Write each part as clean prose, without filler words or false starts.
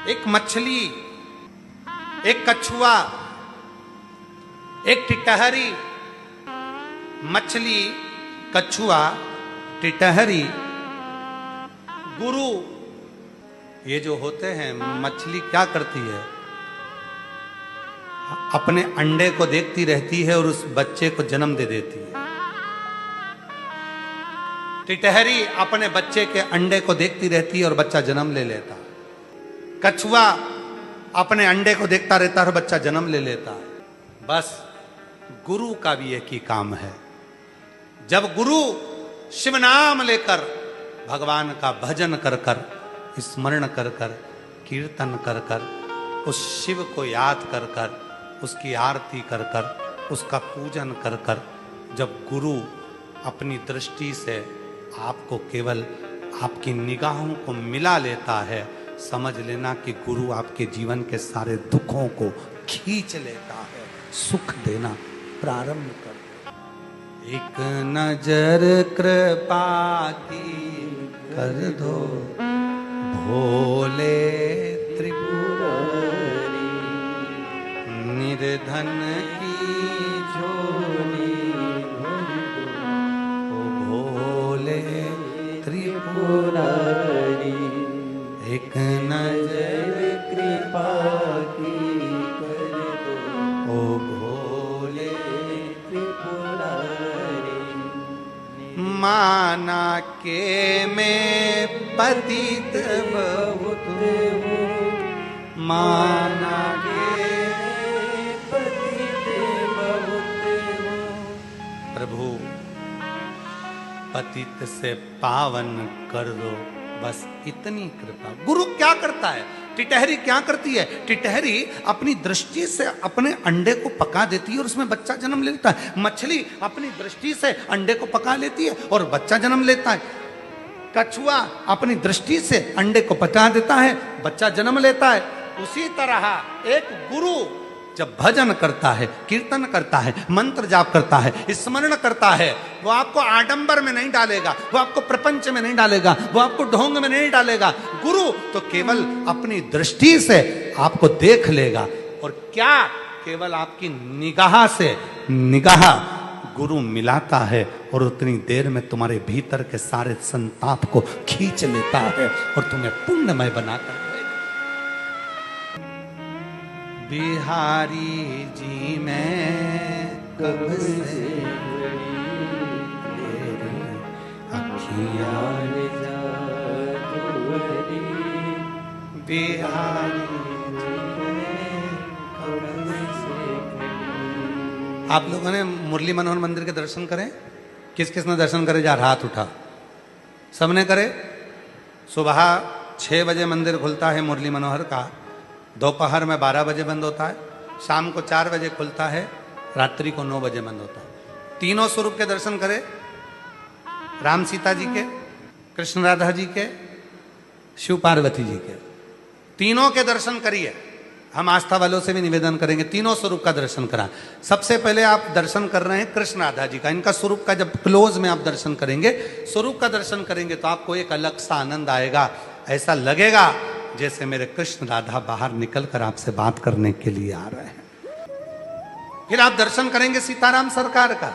एक मछली, एक कछुआ, एक टिटहरी। मछली, कछुआ, टिटहरी, गुरु, ये जो होते हैं। मछली क्या करती है? अपने अंडे को देखती रहती है और उस बच्चे को जन्म दे देती है। टिटहरी अपने बच्चे के अंडे को देखती रहती है और बच्चा जन्म ले लेता है। कछुआ अपने अंडे को देखता रहता है और बच्चा जन्म ले लेता है। बस गुरु का भी एक ही काम है। जब गुरु शिव नाम लेकर, भगवान का भजन कर कर, स्मरण कर कर, कीर्तन कर कर, उस शिव को याद कर कर, उसकी आरती कर कर, उसका पूजन कर कर, जब गुरु अपनी दृष्टि से आपको केवल आपकी निगाहों को मिला लेता है, समझ लेना कि गुरु आपके जीवन के सारे दुखों को खींच लेता है, सुख देना प्रारंभ कर। एक नजर कृपा की कर दो भोले त्रिपुरारी, निर्धन की झोली भर दो ओ भोले त्रिपुरारी। एक नजर कृपा की कर दो ओ भोले त्रिपुरारी। माना के मैं पतित बहुत हूँ, माना के मैं पतित बहुत हूँ। प्रभु पतित से पावन कर दो, बस इतनी कृपा। गुरु क्या करता है? टिटहरी क्या करती है? टिटहरी अपनी दृष्टि से अपने अंडे को पका देती है और उसमें बच्चा जन्म लेता है। मछली अपनी दृष्टि से अंडे को पका लेती है और बच्चा जन्म लेता है। कछुआ अपनी दृष्टि से अंडे को पका देता है, बच्चा जन्म लेता है। उसी तरह एक गुरु जब भजन करता है, कीर्तन करता है, मंत्र जाप करता है, स्मरण करता है, वो आपको आडंबर में नहीं डालेगा, वो आपको प्रपंच में नहीं डालेगा, वो आपको ढोंग में नहीं डालेगा। गुरु तो केवल अपनी दृष्टि से आपको देख लेगा और क्या केवल आपकी निगाह से निगाह गुरु मिलाता है और उतनी देर में तुम्हारे भीतर के सारे संताप को खींच लेता है और तुम्हें पुण्यमय बनाकर। बिहारी जी मैं कब से अखियाँ बिहारी आप लोगों ने मुरली मनोहर मंदिर के दर्शन करें? किस किस ने दर्शन करे? जा हाथ उठा। सबने करे? सुबह 6 बजे मंदिर खुलता है मुरली मनोहर का, दोपहर में 12 बजे बंद होता है, शाम को 4 बजे खुलता है, रात्रि को 9 बजे बंद होता है। तीनों स्वरूप के दर्शन करे, राम सीता जी के, कृष्ण राधा जी के, शिव पार्वती जी के, तीनों के दर्शन करिए। हम आस्था वालों से भी निवेदन करेंगे तीनों स्वरूप का दर्शन करा। सबसे पहले आप दर्शन कर रहे हैं कृष्ण राधा जी का। इनका स्वरूप का जब क्लोज में आप दर्शन करेंगे, स्वरूप का दर्शन करेंगे तो आपको एक अलग सा आनंद आएगा। ऐसा लगेगा जैसे मेरे कृष्ण राधा बाहर निकलकर आपसे बात करने के लिए आ रहे हैं। फिर आप दर्शन करेंगे सीताराम सरकार का,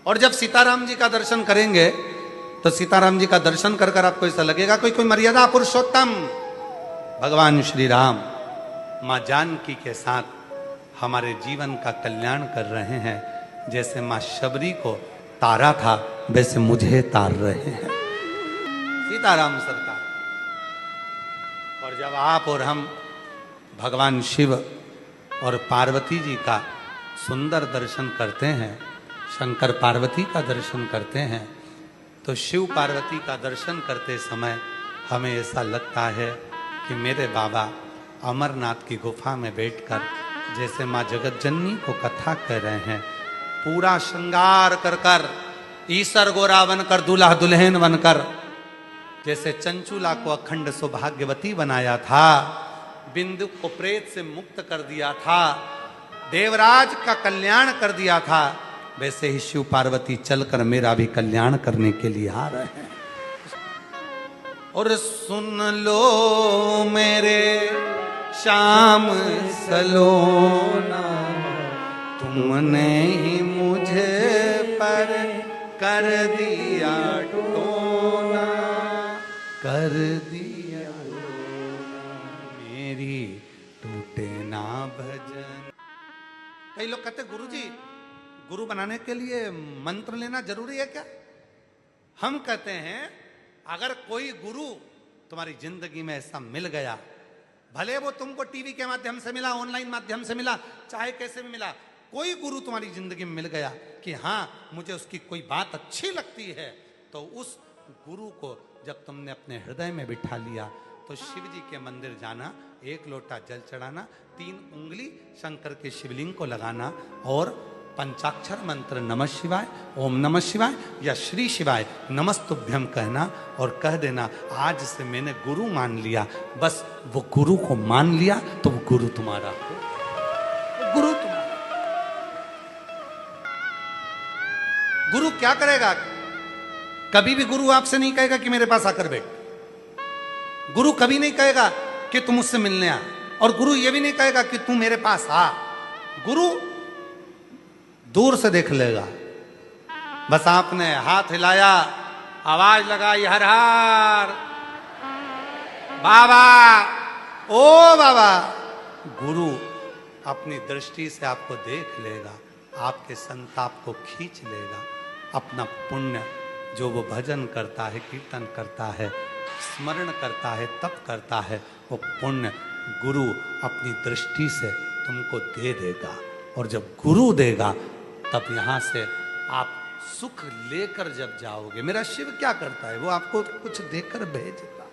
और जब सीताराम जी का दर्शन करेंगे तो सीताराम जी का दर्शन कर कर आपको ऐसा लगेगा कोई मर्यादा पुरुषोत्तम भगवान श्री राम माँ जानकी के साथ हमारे जीवन का कल्याण कर रहे हैं। जैसे माँ शबरी को तारा था वैसे मुझे तार रहे हैं सीताराम सरकार। और जब आप और हम भगवान शिव और पार्वती जी का सुंदर दर्शन करते हैं, शंकर पार्वती का दर्शन करते हैं, तो शिव पार्वती का दर्शन करते समय हमें ऐसा लगता है कि मेरे बाबा अमरनाथ की गुफा में बैठकर जैसे माँ जगतजननी को कथा कह रहे हैं, पूरा श्रृंगार कर कर, ईसर गोरा बनकर, दूल्हा दुल्हन बनकर, जैसे चंचुला को अखंड सौभाग्यवती बनाया था, बिंदु को प्रेत से मुक्त कर दिया था, देवराज का कल्याण कर दिया था, वैसे ही शिव पार्वती चलकर मेरा भी कल्याण करने के लिए आ रहे हैं। और सुन लो मेरे श्याम सलोना, तुमने ही मुझे पर कर दिया टोना, कर दिया मेरी टूटे ना भजन। कई लोग कहते गुरुजी गुरु बनाने के लिए मंत्र लेना जरूरी है क्या? हम कहते हैं अगर कोई गुरु तुम्हारी जिंदगी में ऐसा मिल गया, भले वो तुमको टीवी के माध्यम से मिला, ऑनलाइन माध्यम से मिला, चाहे कैसे भी मिला, कोई गुरु तुम्हारी जिंदगी में मिल गया कि हाँ मुझे उसकी कोई बात अच्छी लगती है, तो उस गुरु को जब तुमने अपने हृदय में बिठा लिया तो शिव जी के मंदिर जाना, एक लोटा जल चढ़ाना, 3 उंगली शंकर के शिवलिंग को लगाना और पंचाक्षर मंत्र नमः शिवाय, ओम नमः शिवाय या श्री शिवाय नमस्तुभ्यम कहना और कह देना आज से मैंने गुरु मान लिया। बस वो गुरु को मान लिया तो वो गुरु तुम्हारा हो, गुरु तुम्हारा। गुरु क्या करेगा? कभी भी गुरु आपसे नहीं कहेगा कि मेरे पास आकर बैठ। गुरु कभी नहीं कहेगा कि तुम मुझसे मिलने आ, और गुरु ये भी नहीं कहेगा कि तू मेरे पास आ। गुरु दूर से देख लेगा। बस आपने हाथ हिलाया, आवाज लगाई हर हर बाबा, ओ बाबा, गुरु अपनी दृष्टि से आपको देख लेगा, आपके संताप को खींच लेगा। अपना पुण्य जो वो भजन करता है, कीर्तन करता है, स्मरण करता है, तप करता है, वो पुण्य गुरु अपनी दृष्टि से तुमको दे देगा। और जब गुरु देगा तब यहां से आप सुख लेकर जब जाओगे। मेरा शिव क्या करता है? वो आपको कुछ देकर भेजता।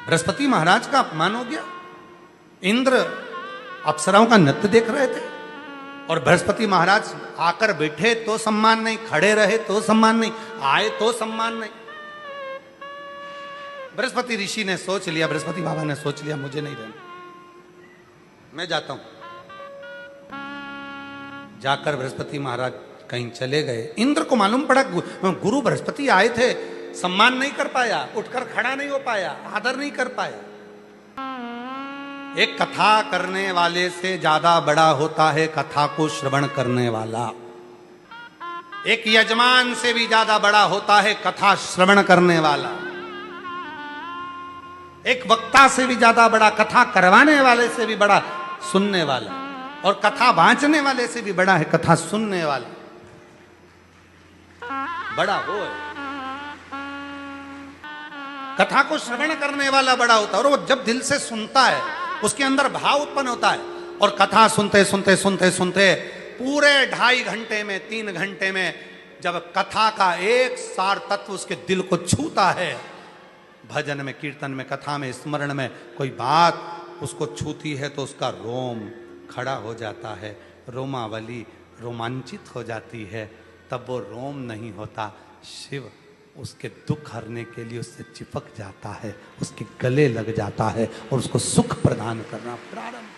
बृहस्पति महाराज का अपमान हो गया। इंद्र अप्सराओं का नृत्य देख रहे थे और बृहस्पति महाराज आकर बैठे तो सम्मान नहीं, खड़े रहे तो सम्मान नहीं, आए तो सम्मान नहीं। बृहस्पति ऋषि ने सोच लिया, बृहस्पति बाबा ने सोच लिया मुझे नहीं रहना, मैं जाता हूं। जाकर बृहस्पति महाराज कहीं चले गए। इंद्र को मालूम पड़ा गुरु बृहस्पति आए थे, सम्मान नहीं कर पाया, उठकर खड़ा नहीं हो पाया, आदर नहीं कर पाया। एक कथा करने वाले से ज्यादा बड़ा होता है कथा को श्रवण करने वाला। एक यजमान से भी ज्यादा बड़ा होता है कथा श्रवण करने वाला। एक वक्ता से भी ज्यादा बड़ा, कथा करवाने वाले से भी बड़ा सुनने वाला, और कथा बांचने वाले से भी बड़ा है कथा सुनने वाला। बड़ा वो है, कथा को श्रवण करने वाला बड़ा होता है। और वो जब दिल से सुनता है उसके अंदर भाव उत्पन्न होता है। और कथा सुनते सुनते सुनते सुनते पूरे 2.5 घंटे में, 3 घंटे में जब कथा का एक सार तत्व उसके दिल को छूता है, भजन में, कीर्तन में, कथा में, स्मरण में कोई बात उसको छूती है तो उसका रोम खड़ा हो जाता है, रोमावली रोमांचित हो जाती है। तब वो रोम नहीं होता, शिव उसके दुख हरने के लिए उससे चिपक जाता है, उसके गले लग जाता है और उसको सुख प्रदान करना प्रारंभ